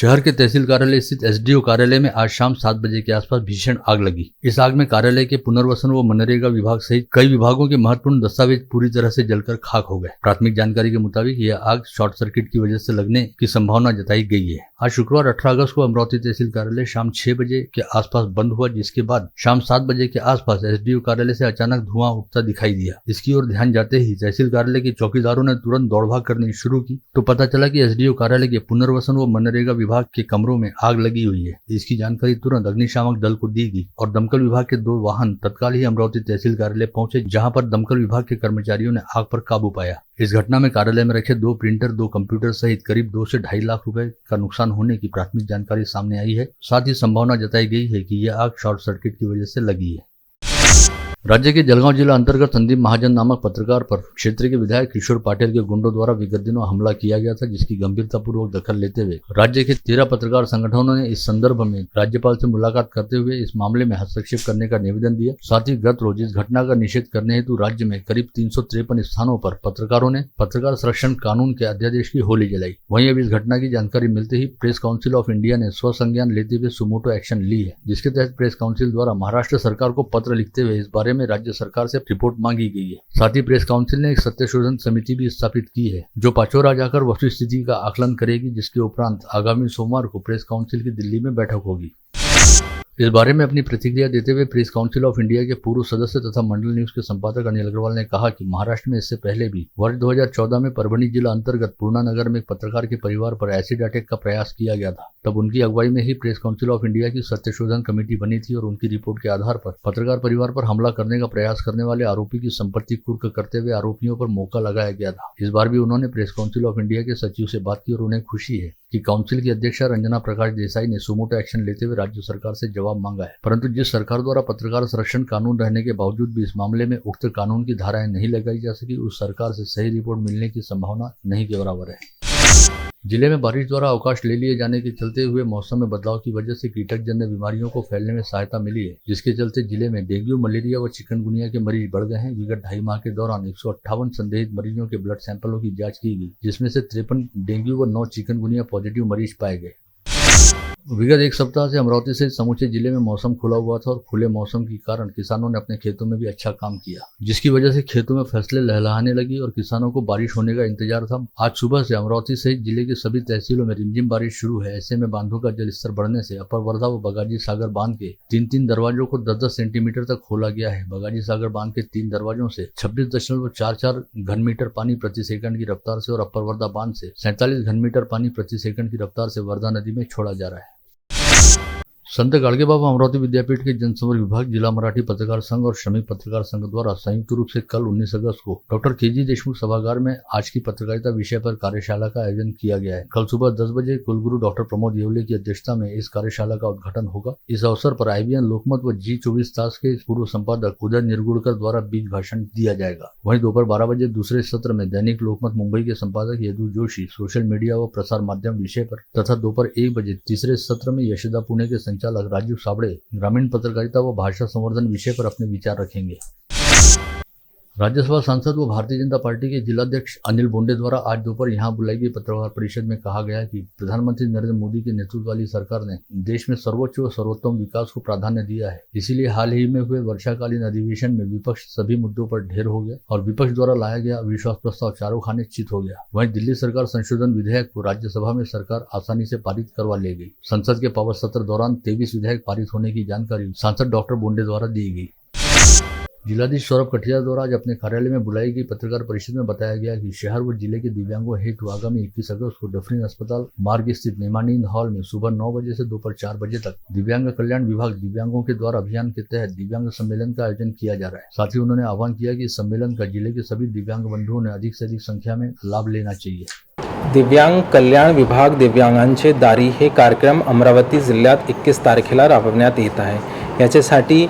शहर के तहसील कार्यालय स्थित एसडीओ कार्यालय में आज शाम 7 बजे के आसपास भीषण आग लगी। इस आग में कार्यालय के पुनर्वसन व मनरेगा विभाग सहित कई विभागों के महत्वपूर्ण दस्तावेज पूरी तरह से जलकर खाक हो गए। प्राथमिक जानकारी के मुताबिक यह आग शॉर्ट सर्किट की वजह से लगने की संभावना जताई गई है। आज शुक्रवार 18 अगस्त को अमरावती तहसील कार्यालय शाम 6 बजे के आसपास बंद हुआ, जिसके बाद शाम 7 बजे के आसपास एसडीओ कार्यालय से अचानक धुआं उठता दिखाई दिया। इसकी ओर ध्यान जाते ही तहसील कार्यालय के चौकीदारों ने तुरंत दौड़भाग करनी शुरू की तो पता चला कि एसडीओ कार्यालय के पुनर्वसन व मनरेगा विभाग के कमरों में आग लगी हुई है। इसकी जानकारी तुरंत अग्निशामक दल को दी गई और दमकल विभाग के 2 वाहन तत्काल ही अमरावती तहसील कार्यालय पहुंचे, जहां पर दमकल विभाग के कर्मचारियों ने आग पर काबू पाया। इस घटना में कार्यालय में रखे 2 प्रिंटर, 2 कंप्यूटर सहित करीब 2 से 2.5 लाख रुपए का नुकसान होने की प्राथमिक जानकारी सामने आई है। साथ ही संभावना जताई गई है कि यह आग शॉर्ट सर्किट की वजह से लगी है। राज्य के जलगांव जिला अंतर्गत संदीप महाजन नामक पत्रकार पर क्षेत्र के विधायक किशोर पाटिल के गुंडों द्वारा विगत दिनों हमला किया गया था, जिसकी गंभीरतापूर्वक दखल लेते हुए राज्य के 13 पत्रकार संगठनों ने इस संदर्भ में राज्यपाल से मुलाकात करते हुए इस मामले में हस्तक्षेप करने का निवेदन दिया। साथ ही गत रोज इस घटना का निषेध करने हेतु राज्य में करीब 353 स्थानों पर पत्रकारों ने पत्रकार संरक्षण कानून के अध्यादेश की होली जलाई। वहीं अब इस घटना की जानकारी मिलते ही प्रेस काउंसिल ऑफ इंडिया ने स्वसंज्ञान लेते हुए सुमोटो एक्शन ली है, जिसके तहत प्रेस काउंसिल द्वारा महाराष्ट्र सरकार को पत्र लिखते हुए इस बारे में राज्य सरकार से रिपोर्ट मांगी गई है। साथ ही प्रेस काउंसिल ने एक सत्यशोधन समिति भी स्थापित की है, जो पाचोरा जाकर वस्तुस्थिति का आकलन करेगी, जिसके उपरांत आगामी सोमवार को प्रेस काउंसिल की दिल्ली में बैठक होगी। इस बारे में अपनी प्रतिक्रिया देते हुए प्रेस काउंसिल ऑफ इंडिया के पूर्व सदस्य तथा मंडल न्यूज के संपादक अनिल अग्रवाल ने कहा कि महाराष्ट्र में इससे पहले भी वर्ष 2014 में परभणी जिला अंतर्गत पूर्णा नगर में एक पत्रकार के परिवार पर एसिड अटैक का प्रयास किया गया था। तब उनकी अगुवाई में ही प्रेस काउंसिल ऑफ इंडिया की सत्यशोधन कमेटी बनी थी और उनकी रिपोर्ट के आधार पर पत्रकार परिवार पर हमला करने का प्रयास करने वाले आरोपी की संपत्ति कुर्क करते हुए आरोपियों पर मौका लगाया गया था। इस बार भी उन्होंने प्रेस काउंसिल ऑफ इंडिया के सचिव से बात की और उन्हें खुशी है कि काउंसिल की अध्यक्षा रंजना प्रकाश देसाई ने सुमोटो एक्शन लेते हुए राज्य सरकार से जवाब मांगा है। परंतु जिस सरकार द्वारा पत्रकार संरक्षण कानून रहने के बावजूद भी इस मामले में उक्त कानून की धाराएं नहीं लगाई जा सकी, उस सरकार से सही रिपोर्ट मिलने की संभावना नहीं के बराबर है। जिले में बारिश द्वारा अवकाश ले लिए जाने के चलते हुए मौसम में बदलाव की वजह से कीटकजन्य बीमारियों को फैलने में सहायता मिली है, जिसके चलते जिले में डेंगू, मलेरिया व चिकनगुनिया के मरीज बढ़ गए हैं। विगत 2.5 माह के दौरान 158 संदिग्ध मरीजों के ब्लड सैंपलों की जांच की गई, जिसमें से 53 डेंगू व 9 चिकनगुनिया पॉजिटिव मरीज पाए गए। विगत एक सप्ताह से अमरावती से समूचे जिले में मौसम खुला हुआ था और खुले मौसम के कारण किसानों ने अपने खेतों में भी अच्छा काम किया, जिसकी वजह से खेतों में फसलें लहलहाने लगी और किसानों को बारिश होने का इंतजार था। आज सुबह से अमरावती सहित जिले के सभी तहसीलों में रिमझिम बारिश शुरू है। ऐसे में बांधों का जलस्तर बढ़ने से अपर वर्धा व बगाजी सागर बांध के 3-3 दरवाजों को 10-10 सेंटीमीटर तक खोला गया है। बगाजी सागर बांध के 3 दरवाजों से 26.44 घनमीटर पानी प्रति सेकंड की रफ्तार से और अपर वर्धा बांध से 47 घनमीटर पानी प्रति सेकंड की रफ्तार से वर्धा नदी में छोड़ा जा रहा है। संत गाडगे बाबा अमरावती विद्यापीठ के जनसंपर्क विभाग, जिला मराठी पत्रकार संघ और श्रमिक पत्रकार संघ द्वारा संयुक्त रूप से कल 19 अगस्त को डॉक्टर केजी देशमुख सभागार में आज की पत्रकारिता विषय पर कार्यशाला का आयोजन किया गया है। कल सुबह 10 बजे कुलगुरु डॉक्टर प्रमोद येवले की अध्यक्षता में इस कार्यशाला का उद्घाटन होगा। इस अवसर पर IBN लोकमत व G24 तास के पूर्व संपादक उदय निर्गुणकर द्वारा बीज भाषण दिया जाएगा। वहीं दोपहर 12 बजे दूसरे सत्र में दैनिक लोकमत मुंबई के संपादक यदु जोशी सोशल मीडिया व प्रसार माध्यम विषय पर तथा दोपहर 1 बजे तीसरे सत्र में यशोदा पुणे के संचालक राजीव साबड़े ग्रामीण पत्रकारिता व भाषा संवर्धन विषय पर अपने विचार रखेंगे। राज्यसभा सांसद व भारतीय जनता पार्टी के जिलाध्यक्ष अनिल बोंडे द्वारा आज दोपहर यहां बुलाई गई पत्रकार परिषद में कहा गया कि प्रधानमंत्री नरेंद्र मोदी के नेतृत्व वाली सरकार ने देश में सर्वोच्च व सर्वोत्तम विकास को प्राधान्य दिया है। इसीलिए हाल ही में हुए वर्षाकालीन अधिवेशन में विपक्ष सभी मुद्दों पर ढेर हो गया और विपक्ष द्वारा लाया गया अविश्वास प्रस्ताव चारों खाने चित हो गया। वहीं दिल्ली सरकार संशोधन विधेयक को राज्यसभा में सरकार आसानी से पारित करवा ले गई। संसद के पावर सत्र दौरान 23 विधेयक पारित होने की जानकारी सांसद डॉक्टर बोंडे द्वारा दी गई। जिलाधीश सौरभ कठिया द्वारा आज अपने कार्यालय में बुलाई गई पत्रकार परिषद में बताया गया कि शहर व जिले के दिव्यांगों हेतु आगामी 21 अगस्त को डफरिन अस्पताल मार्ग स्थित नेमानींद हॉल में सुबह 9 बजे से दोपहर 4 बजे तक दिव्यांग कल्याण विभाग दिव्यांगों के द्वारा अभियान के तहत दिव्यांग सम्मेलन का आयोजन किया जा रहा है। साथ ही उन्होंने आह्वान किया कि इस सम्मेलन का जिले के सभी दिव्यांग बंधुओं ने अधिक से अधिक संख्या में लाभ लेना चाहिए। दिव्यांग कल्याण विभाग दिव्यांगांचे दारी हे कार्यक्रम अमरावती जिल्ह्यात 21 तारखेला राबवण्यात येत आहे। याच्यासाठी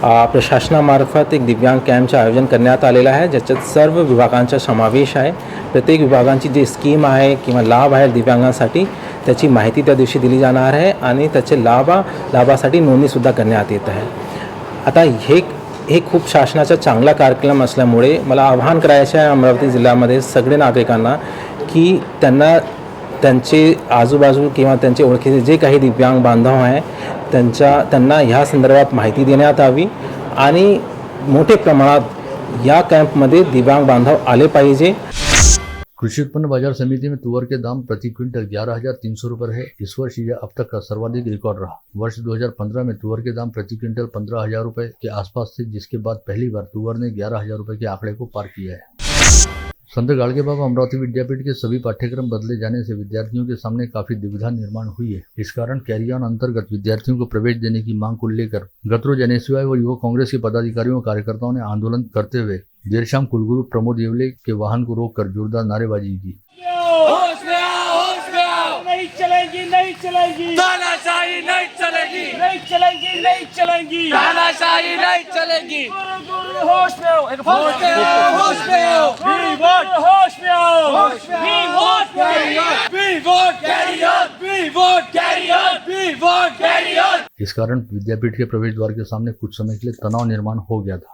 प्रशासनामार्फत एक दिव्यांग कॅम्पचे आयोजन करण्यात आलेलं आहे, ज्याच्यात सर्व विभागांचा समावेश आहे। प्रत्येक विभागांची जी स्कीम आहे किंवा लाभ आहे दिव्यांगांसाठी त्याची माहिती त्या दिवशी दिली जाणार आहे आणि त्याचे लाभासाठी नोंदणीसुद्धा करण्यात येत आहे। आता हे खूप शासनाचा चांगला कार्यक्रम असल्यामुळे मला आवाहन करायचे आहे अमरावती जिल्ह्यामध्ये सगळे नागरिकांना की त्यांना त्यांचे आजूबाजू किंवा त्यांचे ओळखीचे जे काही दिव्यांग बांधव आहे त्यांना ह्या संदर्भात माहिती देण्यात यावी आणि मोठे प्रमाणात या कैंपमध्ये दिव्यांग बांधव आले पाहिजे। कृषि उत्पन्न बाजार समिति में तुअर के दाम प्रति क्विंटल 11,300 रुपये है। इस वर्ष यह अब तक का सर्वाधिक रिकॉर्ड रहा। वर्ष 2015 में तुअर के दाम प्रति क्विंटल 15,000 रुपये के आसपास थे, जिसके बाद पहली बार तुअर ने 11,000 रुपये के आंकड़े को पार किया है। संत गाड़गे बाबा अमरावती विद्यापीठ के सभी पाठ्यक्रम बदले जाने से विद्यार्थियों के सामने काफी दुविधा निर्माण हुई है। इस कारण कैरी ऑन अंतर्गत विद्यार्थियों को प्रवेश देने की मांग को लेकर गत रोज एनएसयूआई व युवक कांग्रेस के पदाधिकारियों और कार्यकर्ताओं ने आंदोलन करते हुए देर शाम कुलगुरु प्रमोद येवले के वाहन को रोककर जोरदार नारेबाजी की। होश में आओ, होश में आओ। नहीं चलेगी, नहीं चलेगी, तानाशाही नहीं चलेगी, नहीं चलेगी, नहीं चलेगी, तानाशाही नहीं चलेगी। होश में आओ, होश में आओ, होश में आओ। We vote, होश में आओ, होश में आओ। We vote, carry on, we vote, carry on, we vote, carry on, we vote, carry on। इस कारण विद्यापीठ के प्रवेश द्वार के सामने कुछ समय के लिए तनाव निर्माण हो गया था।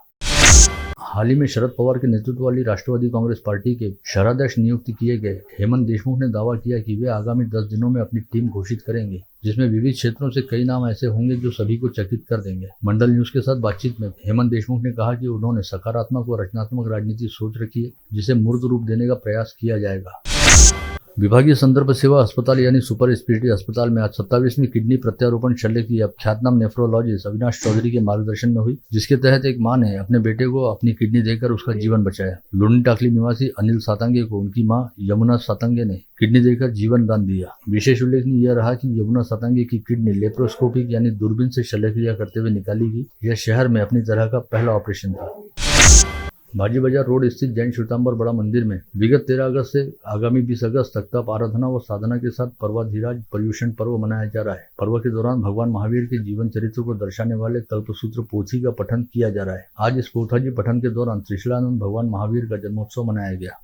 हाल ही में शरद पवार के नेतृत्व वाली राष्ट्रवादी कांग्रेस पार्टी के शहराध्यक्ष नियुक्त किए गए हेमंत देशमुख ने दावा किया कि वे आगामी 10 दिनों में अपनी टीम घोषित करेंगे, जिसमें विविध क्षेत्रों से कई नाम ऐसे होंगे जो सभी को चकित कर देंगे। मंडल न्यूज के साथ बातचीत में हेमंत देशमुख ने कहा कि उन्होंने सकारात्मक व रचनात्मक राजनीति सोच रखी है, जिसे मूर्त रूप देने का प्रयास किया जाएगा। विभागीय संदर्भ सेवा अस्पताल यानी सुपर स्पेशलिटी अस्पताल में आज 27वीं किडनी प्रत्यारोपण शल्य की ख्यातनाम नेफ्रोलॉजिस्ट अविनाश चौधरी के मार्गदर्शन में हुई, जिसके तहत एक मां ने अपने बेटे को अपनी किडनी देकर उसका जीवन बचाया। लुनी टाकली निवासी अनिल सातंगे को उनकी मां यमुना सातंगे ने किडनी देकर जीवन दान दिया। विशेष उल्लेखनीय यह रहा कि यमुना सातंगे की किडनी लेप्रोस्कोपिक यानी दूरबीन से शल्यक्रिया करते हुए निकाली गई। यह शहर में अपनी तरह का पहला ऑपरेशन था। बाजी बाजार रोड स्थित जैन श्वेतांबर बड़ा मंदिर में विगत 13 अगस्त से आगामी 20 अगस्त तक तप आराधना व साधना के साथ पर्वाधिराज पर्युषण पर्व मनाया जा रहा है। पर्व के दौरान भगवान महावीर के जीवन चरित्र को दर्शाने वाले कल्पसूत्र पोथी का पठन किया जा रहा है। आज इस पोथी पठन के दौरान त्रिशूलानंद भगवान महावीर का जन्मोत्सव मनाया गया।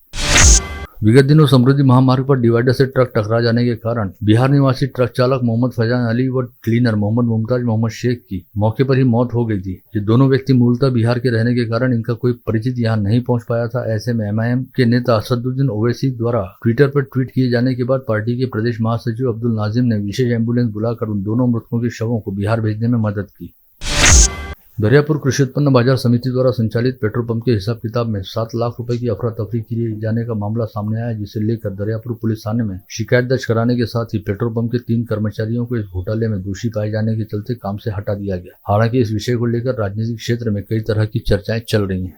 विगत दिनों समृद्धि महामार्ग पर डिवाइडर से ट्रक टकरा जाने के कारण बिहार निवासी ट्रक चालक मोहम्मद फैजान अली व क्लीनर मोहम्मद मुमताज मोहम्मद शेख की मौके पर ही मौत हो गई थी। ये दोनों व्यक्ति मूलतः बिहार के रहने के कारण इनका कोई परिचित यहाँ नहीं पहुंच पाया था। ऐसे में एमआईएम के नेता असदुद्दीन ओवैसी द्वारा ट्विटर पर ट्वीट किए जाने के बाद पार्टी के प्रदेश महासचिव अब्दुल नाजिम ने विशेष एम्बुलेंस बुलाकर उन दोनों मृतकों के शवों को बिहार भेजने में मदद की। दरियापुर कृषि उत्पन्न बाजार समिति द्वारा संचालित पेट्रोल पंप के हिसाब किताब में 7 लाख रुपए की अफरा तफरी किए जाने का मामला सामने आया, जिसे लेकर दरियापुर पुलिस थाने में शिकायत दर्ज कराने के साथ ही पेट्रोल पंप के 3 कर्मचारियों को इस घोटाले में दोषी पाए जाने के चलते काम से हटा दिया गया। हालांकि इस विषय को लेकर राजनीतिक क्षेत्र में कई तरह की चर्चाएं चल रही हैं।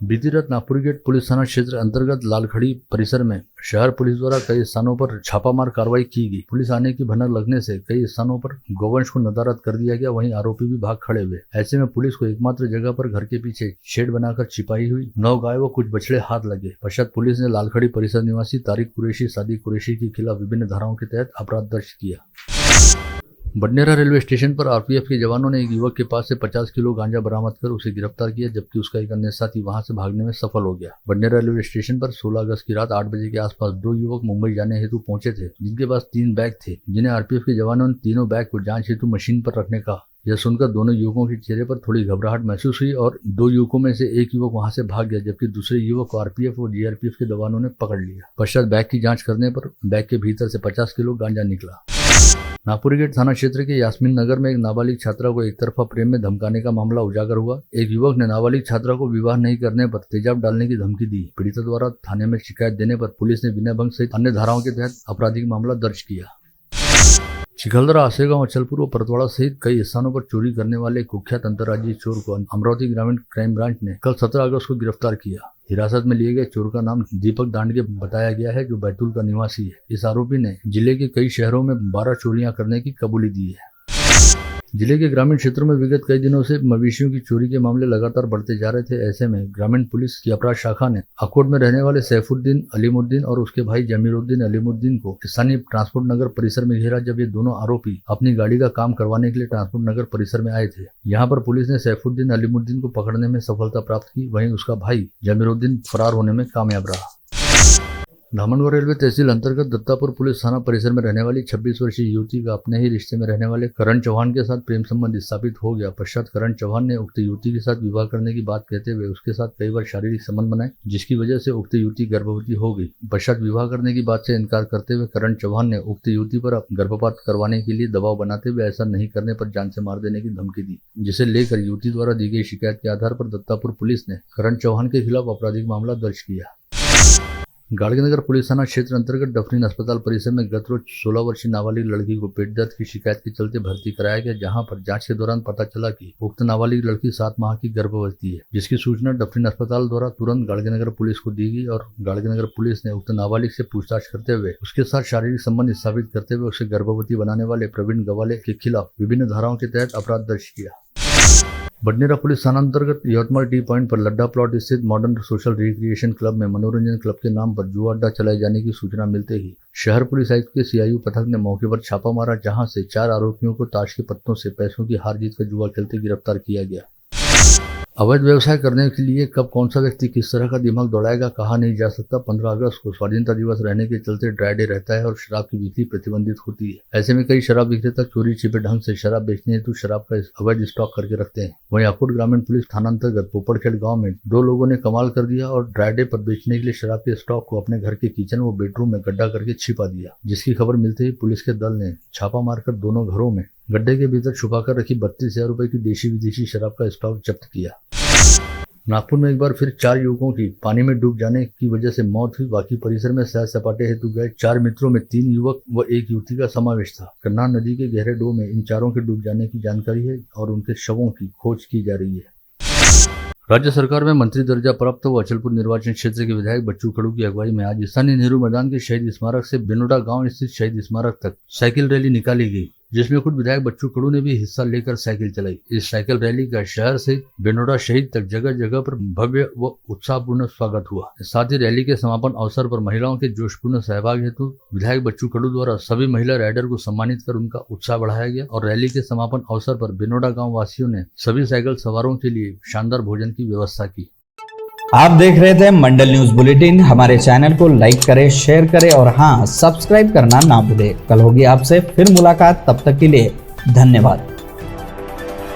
बीती रात नागपुर गेट पुलिस थाना क्षेत्र अंतर्गत लालखड़ी परिसर में शहर पुलिस द्वारा कई स्थानों पर छापामार कार्रवाई की गई। पुलिस आने की भनक लगने से कई स्थानों पर गौवंश को नदारद कर दिया गया, वहीं आरोपी भी भाग खड़े हुए। ऐसे में पुलिस को एकमात्र जगह पर घर के पीछे शेड बनाकर छिपाई हुई 9 गाय व कुछ बछड़े हाथ लगे। पश्चात पुलिस ने लालखड़ी परिसर निवासी तारिक कुरैशी सादिक कुरैशी के खिलाफ विभिन्न धाराओं के तहत अपराध दर्ज किया। बडनेरा रेलवे स्टेशन पर आरपीएफ के जवानों ने एक युवक के पास से 50 किलो गांजा बरामद कर उसे गिरफ्तार किया, जबकि उसका एक अन्य साथी वहां से भागने में सफल हो गया। बडनेरा रेलवे स्टेशन पर 16 अगस्त की रात 8 बजे के आसपास 2 युवक मुंबई जाने हेतु पहुंचे थे, जिनके पास 3 बैग थे, जिन्हें आरपीएफ के जवानों ने तीनों बैग को जांच हेतु मशीन पर रखने का। यह सुनकर दोनों युवकों के चेहरे पर थोड़ी घबराहट महसूस हुई और 2 युवकों में से एक युवक वहां से भाग गया, जबकि दूसरे युवक को आरपीएफ और जीआरपीएफ के जवानों ने पकड़ लिया। पश्चात बैग की जांच करने पर बैग के भीतर से 50 किलो गांजा निकला। नागपुर गेट थाना क्षेत्र के यास्मीन नगर में एक नाबालिग छात्रा को एक तरफा प्रेम में धमकाने का मामला उजागर हुआ। एक युवक ने नाबालिग छात्रा को विवाह नहीं करने पर तेजाब डालने की धमकी दी। पीड़िता द्वारा थाने में शिकायत देने पर पुलिस ने विनयभंग सहित अन्य धाराओं के तहत आपराधिक मामला दर्ज किया। चिखलदरा, आसेगांव, अचलपुर और परतवाड़ा सहित कई स्थानों पर चोरी करने वाले कुख्यात अंतर्राज्यीय चोर को अमरावती ग्रामीण क्राइम ब्रांच ने कल 17 अगस्त को गिरफ्तार किया। हिरासत में लिए गए चोर का नाम दीपक दांडगे बताया गया है, जो बैतूल का निवासी है। इस आरोपी ने जिले के कई शहरों में 12 चोरियां करने की कबूली दी है। जिले के ग्रामीण क्षेत्रों में विगत कई दिनों से मवेशियों की चोरी के मामले लगातार बढ़ते जा रहे थे। ऐसे में ग्रामीण पुलिस की अपराध शाखा ने अकोट में रहने वाले सैफुद्दीन अलीमुद्दीन और उसके भाई जमीरुद्दीन अलीमुद्दीन को स्थानीय ट्रांसपोर्ट नगर परिसर में घेरा, जब ये दोनों आरोपी अपनी गाड़ी का काम करवाने के लिए ट्रांसपोर्ट नगर परिसर में आए थे। यहाँ पर पुलिस ने सैफुद्दीन अलीमुद्दीन को पकड़ने में सफलता प्राप्त की, वहीं उसका भाई जमीरुद्दीन फरार होने में कामयाब रहा। धामनगढ़ रेलवे तहसील अंतर्गत दत्तापुर पुलिस थाना परिसर में रहने वाली 26 वर्षीय युवती का अपने ही रिश्ते में रहने वाले करण चौहान के साथ प्रेम संबंध स्थापित हो गया। पश्चात करण चौहान ने उक्त युवती के साथ विवाह करने की बात कहते हुए उसके साथ कई बार शारीरिक संबंध बनाए, जिसकी वजह से उक्त युवती गर्भवती हो गई। पश्चात विवाह करने की बात से इनकार करते हुए करण चौहान ने उक्त युवती पर गर्भपात करवाने के लिए दबाव बनाते हुए ऐसा नहीं करने पर जान से मार देने की धमकी दी, जिसे लेकर युवती द्वारा दी गई शिकायत के आधार पर दत्तापुर पुलिस ने करण चौहान के खिलाफ आपराधिक मामला दर्ज किया। गाड़गीनगर पुलिस थाना क्षेत्र अंतर्गत डफरीन अस्पताल परिसर में गत रोज 16 वर्षीय नाबालिग लड़की को पेट दर्द की शिकायत के चलते भर्ती कराया गया, जहां पर जांच के दौरान पता चला कि उक्त नाबालिग लड़की 7 माह की गर्भवती है, जिसकी सूचना डफरीन अस्पताल द्वारा तुरंत गाड़गीनगर पुलिस को दी गई और गाड़गीनगर पुलिस ने उक्त नाबालिग से पूछताछ करते हुए उसके साथ शारीरिक संबंध स्थापित करते हुए उसे गर्भवती बनाने वाले प्रवीण गवाले के खिलाफ विभिन्न धाराओं के तहत अपराध दर्ज किया। बडनेरा पुलिस थाना अंतर्गत यवतमाल टी पॉइंट पर लड्डा प्लॉट स्थित मॉडर्न सोशल रिक्रिएशन क्लब में मनोरंजन क्लब के नाम पर जुआ अड्डा चलाए जाने की सूचना मिलते ही शहर पुलिस आयुक्त के सीआईयू पथक ने मौके पर छापा मारा, जहां से 4 आरोपियों को ताश के पत्तों से पैसों की हार जीत का जुआ खेलते गिरफ्तार किया गया। अवैध व्यवसाय करने के लिए कब कौन सा व्यक्ति किस तरह का दिमाग दौड़ाएगा कहा नहीं जा सकता। 15 अगस्त को स्वाधीनता दिवस रहने के चलते ड्राई डे रहता है और शराब की बिक्री प्रतिबंधित होती है। ऐसे में कई शराब विक्रेता चोरी छिपे ढंग से शराब बेचने हेतु शराब का अवैध स्टॉक करके रखते हैं। वहीं अकोट ग्रामीण पुलिस थाना अंतर्गत पोपड़खेड़ गाँव में 2 लोगों ने कमाल कर दिया और ड्राई डे पर बेचने के लिए शराब के स्टॉक को अपने घर के किचन व बेडरूम में गड्ढा करके छिपा दिया, जिसकी खबर मिलते ही पुलिस के दल ने छापा मारकर दोनों घरों में गड्ढे के भीतर छुपाकर रखी 32,000 रुपए की देशी विदेशी शराब का स्टॉक जब्त किया। नागपुर में एक बार फिर 4 युवकों की पानी में डूब जाने की वजह से मौत हुई। बाकी परिसर में सैर सपाटे हेतु गए 4 मित्रों में 3 युवक व 1 युवती का समावेश था। करनाल नदी के गहरे डोह में इन चारों के डूब जाने की जानकारी है और उनके शवों की खोज की जा रही है। राज्य सरकार में मंत्री दर्जा प्राप्त व अचलपुर निर्वाचन क्षेत्र के विधायक बच्चू कडू की अगुवाई में आज स्थानीय नेहरू मैदान के शहीद स्मारक से बिनोडा गांव स्थित शहीद स्मारक तक साइकिल रैली निकाली गई, जिसमें खुद विधायक बच्चू कडू ने भी हिस्सा लेकर साइकिल चलाई। इस साइकिल रैली का शहर से बिनोडा शहीद तक जगह जगह पर भव्य व उत्साहपूर्ण स्वागत हुआ। साथ ही रैली के समापन अवसर पर महिलाओं के जोशपूर्ण सहभाग हेतु विधायक बच्चू कडू द्वारा सभी महिला राइडर को सम्मानित कर उनका उत्साह बढ़ाया गया और रैली के समापन अवसर पर बिनोडा गाँव वासियों ने सभी साइकिल सवारों के लिए शानदार भोजन की व्यवस्था की। आप देख रहे थे मंडल न्यूज बुलेटिन। हमारे चैनल को लाइक करें, शेयर करें और हाँ, सब्सक्राइब करना ना भूलें। कल होगी आपसे फिर मुलाकात, तब तक के लिए धन्यवाद।